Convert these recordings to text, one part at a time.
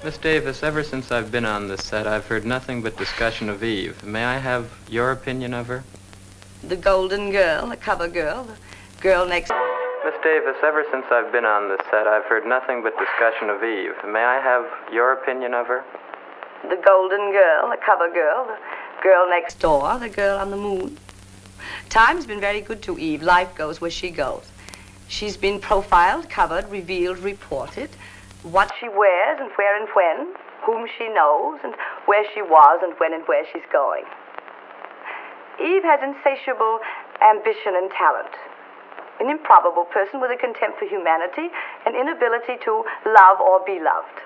Miss Davis, ever since I've been on this set, I've heard nothing but discussion of Eve. May I have your opinion of her? The golden girl, the cover girl, the girl next... Miss Davis, ever since I've been on this set, I've heard nothing but discussion of Eve. May I have your opinion of her? The golden girl, the cover girl, the girl next door, the girl on the moon. Time's been very good to Eve. Life goes where she goes. She's been profiled, covered, revealed, reported. What she wears and where and when, whom she knows and where she was and when and where she's going. Eve has insatiable ambition and talent. An improbable person with a contempt for humanity, an inability to love or be loved.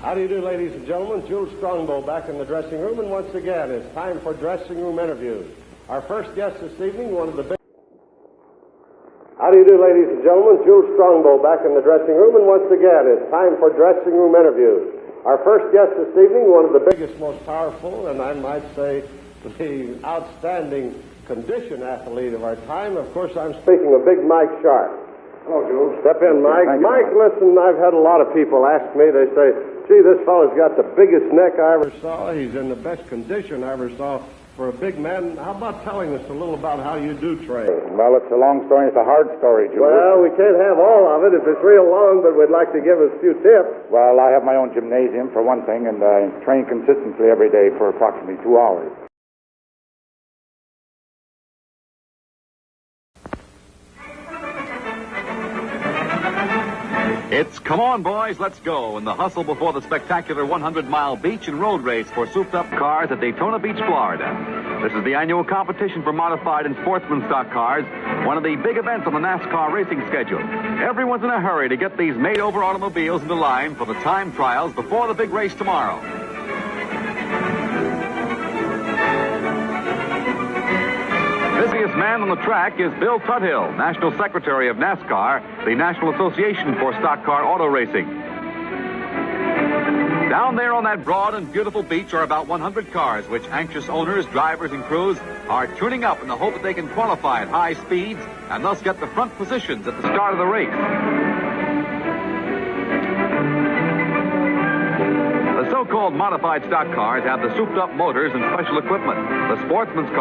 How do you do, ladies and gentlemen? Jules Strongbow back in the dressing room, and once again, it's time for dressing room interviews. Our first guest this evening, one of the big... How do you do, ladies and gentlemen? Jules Strongbow back in the dressing room, and once again, it's time for dressing room interviews. Our first guest this evening, one of the biggest, most powerful, and I might say the outstanding condition athlete of our time. Of course, I'm speaking of Big Mike Sharp. Hello, Jules. Step in, Mike. Mike, listen, I've had a lot of people ask me, they say, gee, this fellow's got the biggest neck I ever saw. He's in the best condition I ever saw for a big man. How about telling us a little about how you do train? Well, it's a long story. It's a hard story, Jules. Well, we can't have all of it if it's real long, but we'd like to give us a few tips. Well, I have my own gymnasium, for one thing, and I train consistently every day for approximately 2 hours. It's Come On, Boys, Let's Go in the hustle before the spectacular 100-mile beach and road race for souped-up cars at Daytona Beach, Florida. This is the annual competition for modified and sportsman stock cars, one of the big events on the NASCAR racing schedule. Everyone's in a hurry to get these made-over automobiles into line for the time trials before the big race tomorrow. Busiest man on the track is Bill Tuthill, National Secretary of NASCAR, the National Association for Stock Car Auto Racing. Down there on that broad and beautiful beach are about 100 cars, which anxious owners, drivers, and crews are tuning up in the hope that they can qualify at high speeds and thus get the front positions at the start of the race. The so-called modified stock cars have the souped-up motors and special equipment. The sportsman's car